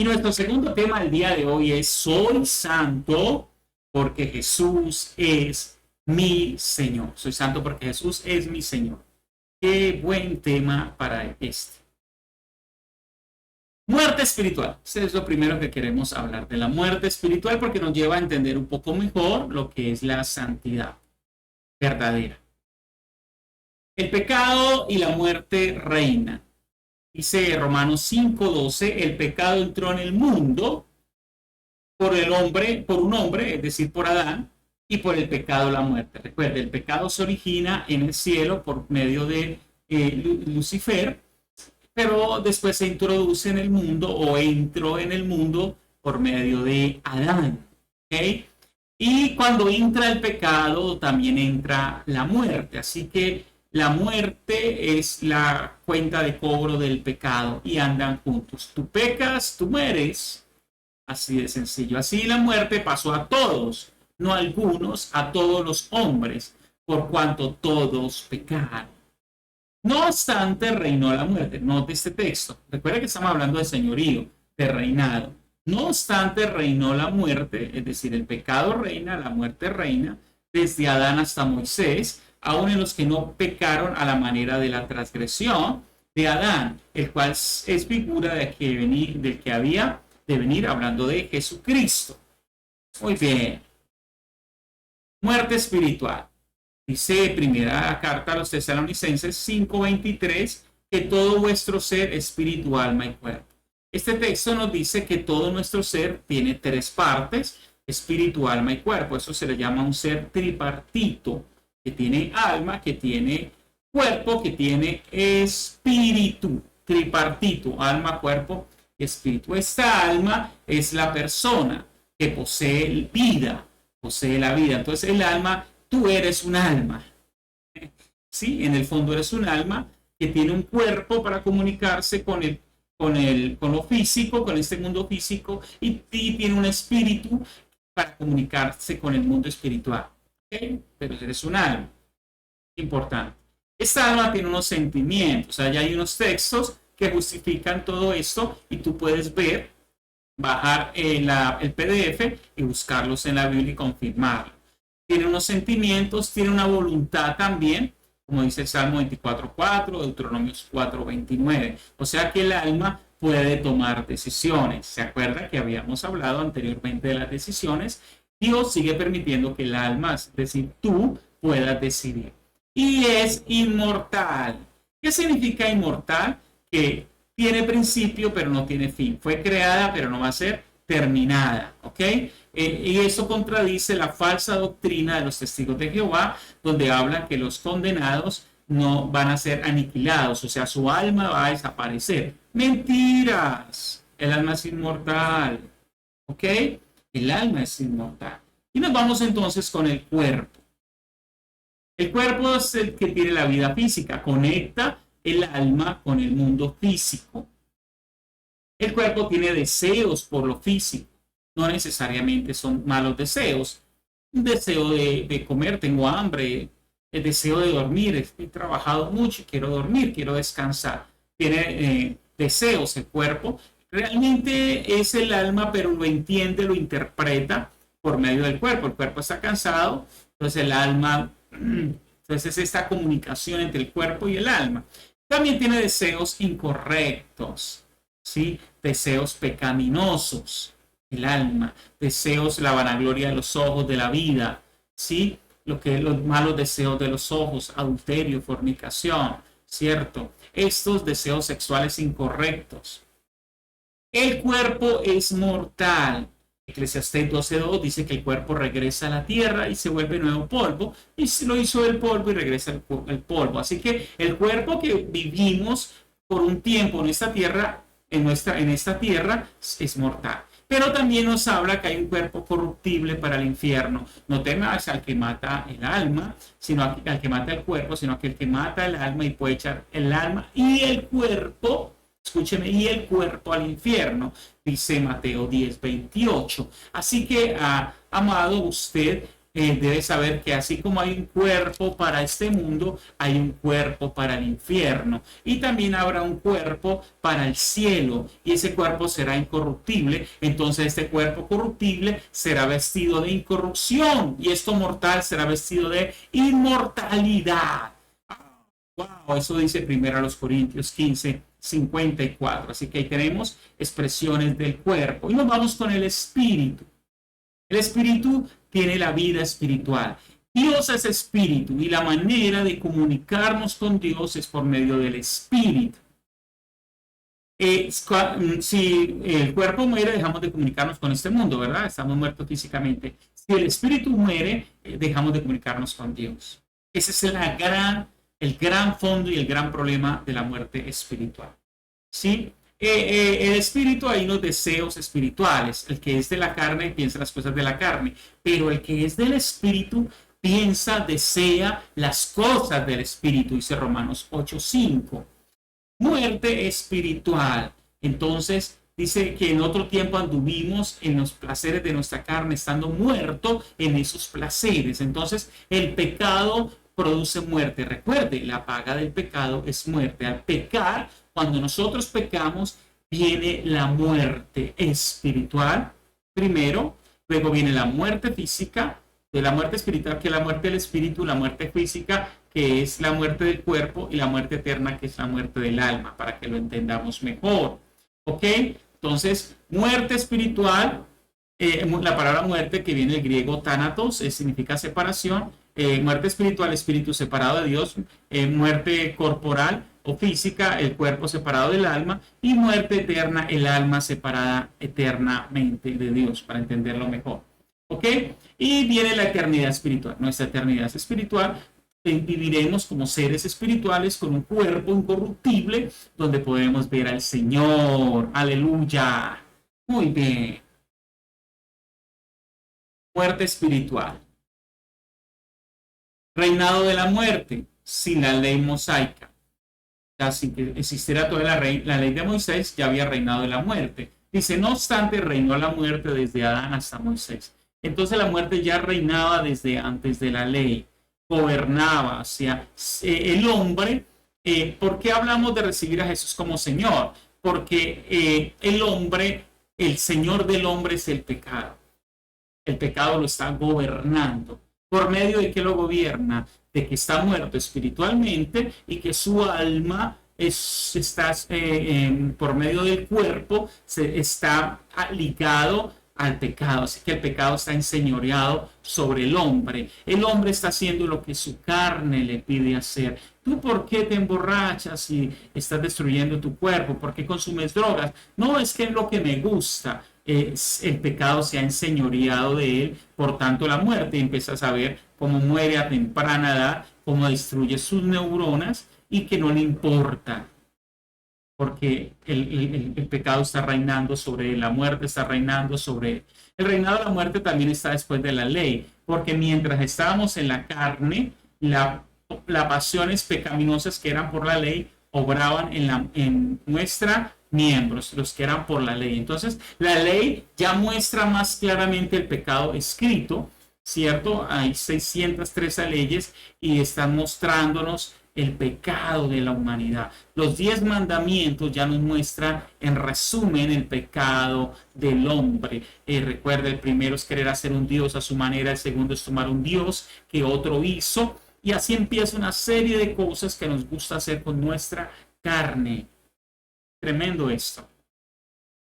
Y nuestro segundo tema del día de hoy es soy santo porque Jesús es mi Señor. Soy santo porque Jesús es mi Señor. Qué buen tema para este. Muerte espiritual. Este es lo primero que queremos hablar, de la muerte espiritual, porque nos lleva a entender un poco mejor lo que es la santidad verdadera. El pecado y la muerte reinan. Dice Romanos 5:12, el pecado entró en el mundo por un hombre, es decir, por Adán, y por el pecado la muerte. Recuerde, el pecado se origina en el cielo por medio de Lucifer, pero después se introduce en el mundo o entró en el mundo por medio de Adán. ¿Okay? Y cuando entra el pecado, también entra la muerte. Así que la muerte es la cuenta de cobro del pecado y andan juntos. Tú pecas, tú mueres. Así de sencillo. Así la muerte pasó a todos, no a algunos, a todos los hombres, por cuanto todos pecaron. No obstante, reinó la muerte. Note este texto. Recuerda que estamos hablando de señorío, de reinado. No obstante, reinó la muerte, es decir, el pecado reina, la muerte reina, desde Adán hasta Moisés, aun en los que no pecaron a la manera de la transgresión de Adán, el cual es figura del que había de venir, hablando de Jesucristo. Muy bien. Muerte espiritual. Dice primera carta a los Tesalonicenses 5:23 que todo vuestro ser, espíritu, alma y cuerpo. Este texto nos dice que todo nuestro ser tiene tres partes, espíritu, alma y cuerpo. Eso se le llama un ser tripartito, que tiene alma, que tiene cuerpo, que tiene espíritu. Tripartito, alma, cuerpo y espíritu. Esta alma es la persona que posee vida, posee la vida. Entonces el alma, tú eres un alma. Sí, en el fondo eres un alma que tiene un cuerpo para comunicarse con lo físico, con este mundo físico, y tiene un espíritu para comunicarse con el mundo espiritual. ¿Okay? Pero eres un alma. Importante. Esta alma tiene unos sentimientos. O sea, ya hay unos textos que justifican todo esto y tú puedes bajar el PDF y buscarlos en la Biblia y confirmarlo. Tiene unos sentimientos, tiene una voluntad también, como dice el Salmo 24:4, Deuteronomio 4:29. O sea que el alma puede tomar decisiones. ¿Se acuerda que habíamos hablado anteriormente de las decisiones? Dios sigue permitiendo que el alma, es decir, tú puedas decidir. Y es inmortal. ¿Qué significa inmortal? Que tiene principio pero no tiene fin. Fue creada pero no va a ser terminada. ¿Ok? Y eso contradice la falsa doctrina de los testigos de Jehová, donde hablan que los condenados no van a ser aniquilados, o sea, su alma va a desaparecer. Mentiras. El alma es inmortal. ¿Ok? El alma es inmortal. Y nos vamos entonces con el cuerpo. El cuerpo es el que tiene la vida física, conecta el alma con el mundo físico. El cuerpo tiene deseos por lo físico, no necesariamente son malos deseos. Un deseo de comer, tengo hambre, el deseo de dormir, he trabajado mucho, quiero dormir, quiero descansar. Tiene deseos el cuerpo. Realmente es el alma, pero lo entiende, lo interpreta por medio del cuerpo. El cuerpo está cansado, entonces el alma, entonces esta comunicación entre el cuerpo y el alma. También tiene deseos incorrectos, ¿sí? Deseos pecaminosos, el alma, deseos, la vanagloria de los ojos, de la vida, ¿sí? Los malos deseos de los ojos, adulterio, fornicación, ¿cierto? Estos deseos sexuales incorrectos. El cuerpo es mortal. Eclesiastés 12:2 dice que el cuerpo regresa a la tierra y se vuelve nuevo polvo, y se lo hizo el polvo y regresa el polvo. Así que el cuerpo que vivimos por un tiempo en esta tierra, en esta tierra, es mortal. Pero también nos habla que hay un cuerpo corruptible para el infierno. No temas al que mata el alma, sino al que mata el cuerpo, sino aquel que mata el alma y puede echar el alma y el cuerpo, escúcheme, y el cuerpo al infierno, dice Mateo 10:28. Así que, amado, usted debe saber que así como hay un cuerpo para este mundo, hay un cuerpo para el infierno. Y también habrá un cuerpo para el cielo. Y ese cuerpo será incorruptible. Entonces este cuerpo corruptible será vestido de incorrupción. Y esto mortal será vestido de inmortalidad. Wow, eso dice primero a los Corintios 15:54. Así que ahí tenemos expresiones del cuerpo. Y nos vamos con el espíritu. El espíritu tiene la vida espiritual. Dios es espíritu y la manera de comunicarnos con Dios es por medio del espíritu. Si el cuerpo muere, dejamos de comunicarnos con este mundo, ¿verdad? Estamos muertos físicamente. Si el espíritu muere, dejamos de comunicarnos con Dios. Ese es el gran fondo y el gran problema de la muerte espiritual. ¿Sí? El espíritu, hay unos deseos espirituales. El que es de la carne piensa las cosas de la carne, pero el que es del espíritu piensa, desea las cosas del espíritu, dice Romanos 8:5. Muerte espiritual. Entonces, dice que en otro tiempo anduvimos en los placeres de nuestra carne, estando muerto en esos placeres. Entonces, el pecado produce muerte. Recuerde, la paga del pecado es muerte. Al pecar, cuando nosotros pecamos, viene la muerte espiritual primero, luego viene la muerte física, de la muerte espiritual, que es la muerte del espíritu, la muerte física, que es la muerte del cuerpo, y la muerte eterna, que es la muerte del alma, para que lo entendamos mejor. ¿Ok? Entonces, muerte espiritual, la palabra muerte, que viene del griego thanatos, significa separación. Muerte espiritual, espíritu separado de Dios. Muerte corporal o física, el cuerpo separado del alma. Y muerte eterna, el alma separada eternamente de Dios, para entenderlo mejor. ¿Ok? Y viene la eternidad espiritual. Nuestra eternidad espiritual, viviremos como seres espirituales con un cuerpo incorruptible, donde podemos ver al Señor. Aleluya. Muy bien. Muerte espiritual. Reinado de la muerte, sin la ley mosaica. O sea, sin que existiera toda la ley de Moisés, ya había reinado de la muerte. Dice, no obstante, reinó la muerte desde Adán hasta Moisés. Entonces la muerte ya reinaba desde antes de la ley, gobernaba, o sea, el hombre. ¿Por qué hablamos de recibir a Jesús como Señor? Porque el hombre, el Señor del hombre es el pecado. El pecado lo está gobernando. ¿Por medio de qué lo gobierna? De que está muerto espiritualmente y que su alma está por medio del cuerpo, está ligado al pecado. Así que el pecado está enseñoreado sobre el hombre. El hombre está haciendo lo que su carne le pide hacer. ¿Tú por qué te emborrachas y estás destruyendo tu cuerpo? ¿Por qué consumes drogas? No, es que es lo que me gusta. El pecado se ha enseñoreado de él, por tanto la muerte. Empiezas a ver cómo muere a temprana edad, cómo destruye sus neuronas y que no le importa, porque el pecado está reinando sobre él, la muerte está reinando sobre él. El reinado de la muerte también está después de la ley, porque mientras estábamos en la carne, las pasiones pecaminosas que eran por la ley obraban en nuestra miembros, los que eran por la ley. Entonces, la ley ya muestra más claramente el pecado escrito, ¿cierto? Hay 613 leyes y están mostrándonos el pecado de la humanidad. Los 10 mandamientos ya nos muestran, en resumen, el pecado del hombre. Recuerda, el primero es querer hacer un Dios a su manera, el segundo es tomar un Dios que otro hizo, y así empieza una serie de cosas que nos gusta hacer con nuestra carne. Tremendo esto.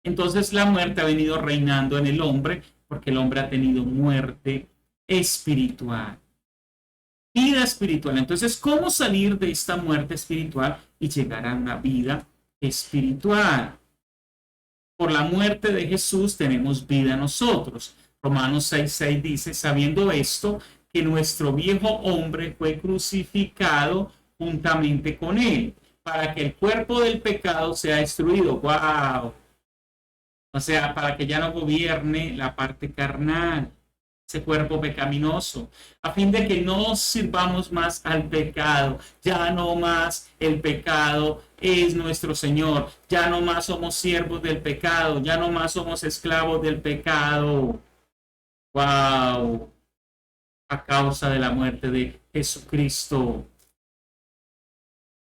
Entonces la muerte ha venido reinando en el hombre porque el hombre ha tenido muerte espiritual. Vida espiritual. Entonces, ¿cómo salir de esta muerte espiritual y llegar a una vida espiritual? Por la muerte de Jesús tenemos vida nosotros. Romanos 6:6 dice, sabiendo esto, que nuestro viejo hombre fue crucificado juntamente con él, para que el cuerpo del pecado sea destruido. ¡Wow! O sea, para que ya no gobierne la parte carnal, ese cuerpo pecaminoso, a fin de que no sirvamos más al pecado. Ya no más el pecado es nuestro Señor. Ya no más somos siervos del pecado. Ya no más somos esclavos del pecado. ¡Wow! a causa de la muerte de Jesucristo.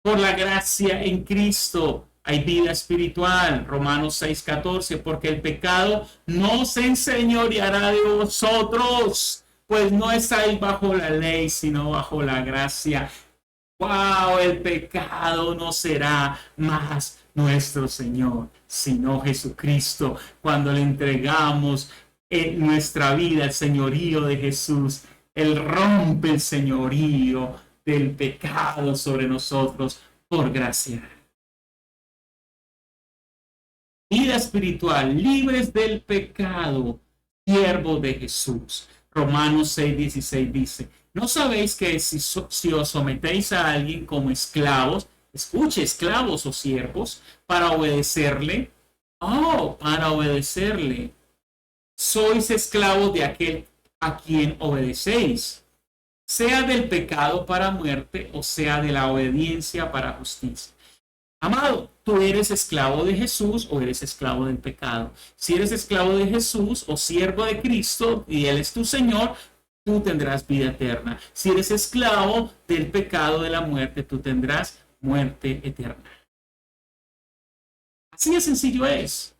Por la gracia en Cristo hay vida espiritual. Romanos 6:14, porque el pecado no se enseñoreará de vosotros, pues no estáis bajo la ley, sino bajo la gracia. ¡Wow! El pecado no será más nuestro Señor, sino Jesucristo. Cuando le entregamos nuestra vida al señorío de Jesús, Él rompe el señorío del pecado sobre nosotros por gracia. Vida espiritual, libres del pecado, siervos de Jesús. Romanos 6:16 dice, ¿no sabéis que si os sometéis a alguien como esclavos, escuche, esclavos o siervos, para obedecerle? Oh, para obedecerle. Sois esclavos de aquel a quien obedecéis, sea del pecado para muerte o sea de la obediencia para justicia. Amado, tú eres esclavo de Jesús o eres esclavo del pecado. Si eres esclavo de Jesús o siervo de Cristo y Él es tu Señor, tú tendrás vida eterna. Si eres esclavo del pecado, de la muerte, tú tendrás muerte eterna. Así de sencillo es.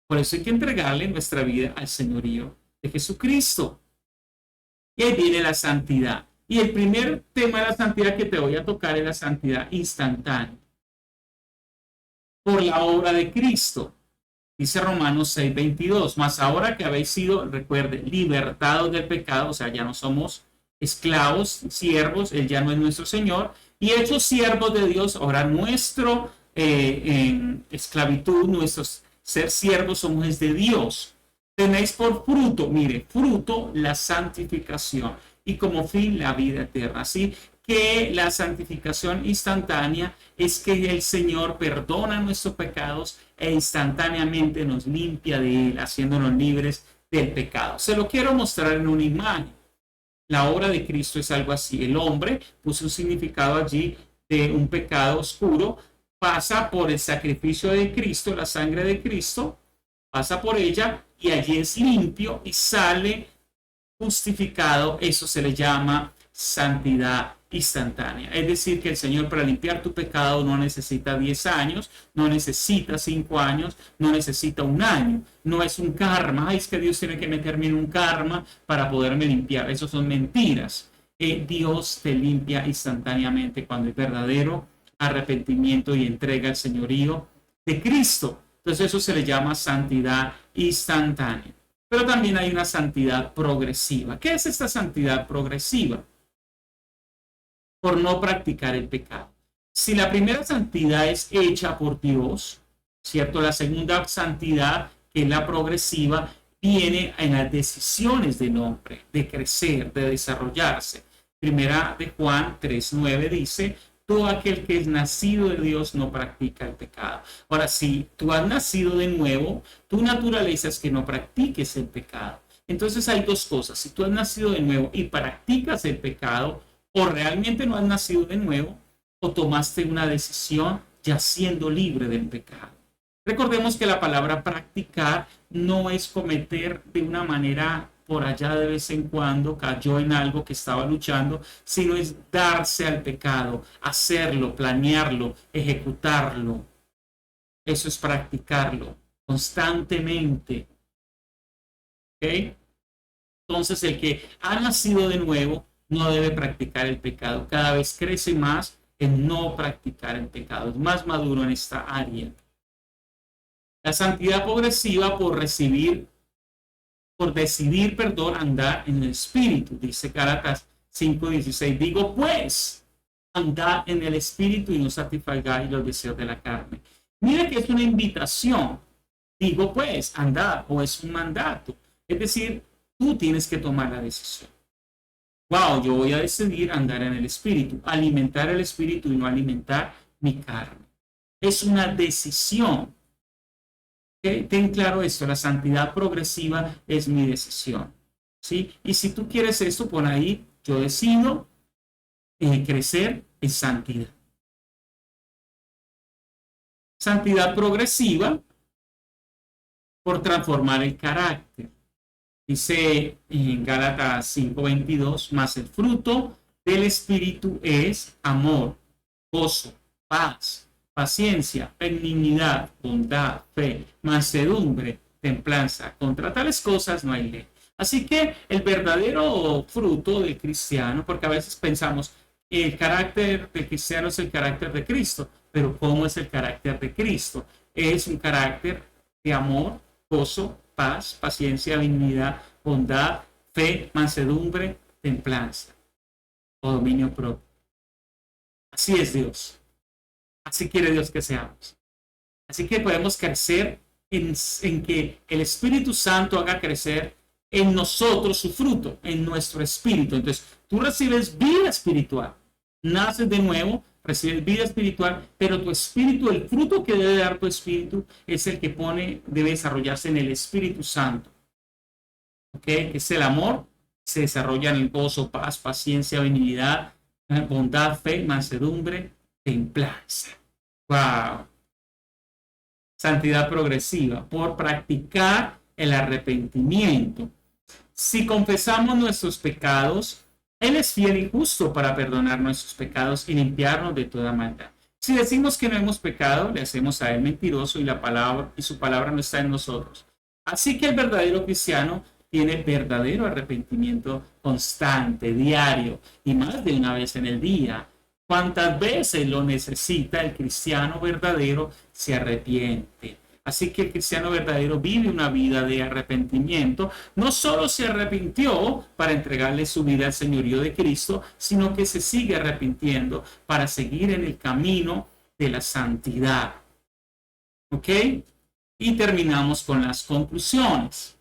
Por eso hay que entregarle nuestra vida al señorío de Jesucristo. Y ahí viene la santidad. Y el primer tema de la santidad que te voy a tocar es la santidad instantánea. Por la obra de Cristo. Dice Romanos 6:22, mas ahora que habéis sido, recuerde, libertados del pecado, o sea, ya no somos esclavos, siervos, Él ya no es nuestro Señor, y hechos siervos de Dios, ahora nuestro esclavitud, nuestro ser siervos somos de Dios. Tenéis por fruto, mire, fruto la santificación y como fin la vida eterna. Así que la santificación instantánea es que el Señor perdona nuestros pecados e instantáneamente nos limpia de él, haciéndonos libres del pecado. Se lo quiero mostrar en una imagen. La obra de Cristo es algo así. El hombre puso un significado allí de un pecado oscuro, pasa por el sacrificio de Cristo, la sangre de Cristo, pasa por ella y allí es limpio y sale justificado. Eso se le llama santidad instantánea. Es decir, que el Señor para limpiar tu pecado no necesita 10 años, no necesita 5 años, no necesita un año. No es un karma. Ay, es que Dios tiene que meterme en un karma para poderme limpiar. Eso son mentiras. Dios te limpia instantáneamente cuando hay verdadero arrepentimiento y entrega al señorío de Cristo. Entonces eso se le llama santidad instantánea. Pero también hay una santidad progresiva. ¿Qué es esta santidad progresiva? Por no practicar el pecado. Si la primera santidad es hecha por Dios, ¿cierto? La segunda santidad, que es la progresiva, viene en las decisiones del hombre, de crecer, de desarrollarse. Primera de Juan 3:9 dice, todo aquel que es nacido de Dios no practica el pecado. Ahora, si tú has nacido de nuevo, tu naturaleza es que no practiques el pecado. Entonces hay dos cosas. Si tú has nacido de nuevo y practicas el pecado, o realmente no has nacido de nuevo, o tomaste una decisión ya siendo libre del pecado. Recordemos que la palabra practicar no es cometer de una manera por allá de vez en cuando, cayó en algo que estaba luchando, sino es darse al pecado, hacerlo, planearlo, ejecutarlo. Eso es practicarlo constantemente. ¿Ok? Entonces el que ha nacido de nuevo no debe practicar el pecado. Cada vez crece más en no practicar el pecado. Es más maduro en esta área. La santidad progresiva por decidir, andar en el Espíritu. Dice Gálatas 5:16. Digo pues, andad en el Espíritu y no satisfagáis los deseos de la carne. Mira que es una invitación. Digo pues, andad, o es un mandato. Es decir, tú tienes que tomar la decisión. Wow, yo voy a decidir andar en el Espíritu, alimentar el Espíritu y no alimentar mi carne. Es una decisión. Ten claro esto, la santidad progresiva es mi decisión. ¿Sí? Y si tú quieres esto, pon ahí, yo decido crecer en santidad. Santidad progresiva por transformar el carácter. Dice en Gálatas 5:22, mas el fruto del Espíritu es amor, gozo, paz, paciencia, benignidad, bondad, fe, mansedumbre, templanza. Contra tales cosas no hay ley. Así que el verdadero fruto del cristiano, porque a veces pensamos, el carácter del cristiano es el carácter de Cristo, pero ¿cómo es el carácter de Cristo? Es un carácter de amor, gozo, paz, paciencia, benignidad, bondad, fe, mansedumbre, templanza o dominio propio. Así es Dios. Así quiere Dios que seamos. Así que podemos crecer en que el Espíritu Santo haga crecer en nosotros su fruto, en nuestro espíritu. Entonces, tú recibes vida espiritual, naces de nuevo, recibes vida espiritual, pero tu espíritu, el fruto que debe dar tu espíritu, es el que debe desarrollarse en el Espíritu Santo. ¿Ok? Es el amor, se desarrolla en el gozo, paz, paciencia, benignidad, bondad, fe, mansedumbre, templanza. ¡Wow! Santidad progresiva, por practicar el arrepentimiento. Si confesamos nuestros pecados, Él es fiel y justo para perdonar nuestros pecados y limpiarnos de toda maldad. Si decimos que no hemos pecado, le hacemos a Él mentiroso y su palabra no está en nosotros. Así que el verdadero cristiano tiene verdadero arrepentimiento constante, diario y más de una vez en el día. Cuantas veces lo necesita, el cristiano verdadero se arrepiente. Así que el cristiano verdadero vive una vida de arrepentimiento. No solo se arrepintió para entregarle su vida al señorío de Cristo, sino que se sigue arrepintiendo para seguir en el camino de la santidad. ¿Ok? Y terminamos con las conclusiones.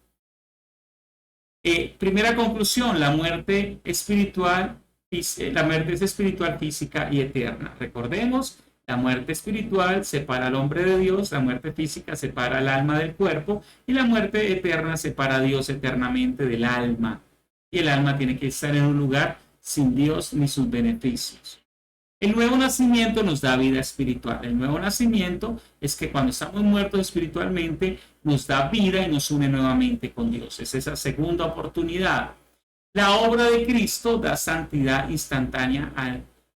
Primera conclusión, la muerte espiritual es espiritual, física y eterna. Recordemos, la muerte espiritual separa al hombre de Dios, la muerte física separa al alma del cuerpo y la muerte eterna separa a Dios eternamente del alma. Y el alma tiene que estar en un lugar sin Dios ni sus beneficios. El nuevo nacimiento nos da vida espiritual. El nuevo nacimiento es que cuando estamos muertos espiritualmente nos da vida y nos une nuevamente con Dios. Es esa segunda oportunidad. La obra de Cristo da santidad instantánea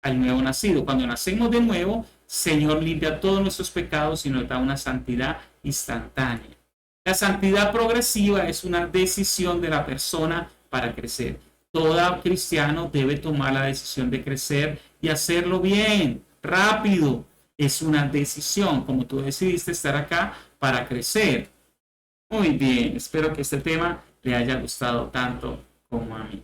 al nuevo nacido. Cuando nacemos de nuevo, Señor limpia todos nuestros pecados y nos da una santidad instantánea. La santidad progresiva es una decisión de la persona para crecer. Todo cristiano debe tomar la decisión de crecer y hacerlo bien, rápido. Es una decisión, como tú decidiste estar acá para crecer. Muy bien, espero que este tema le haya gustado tanto como a mí.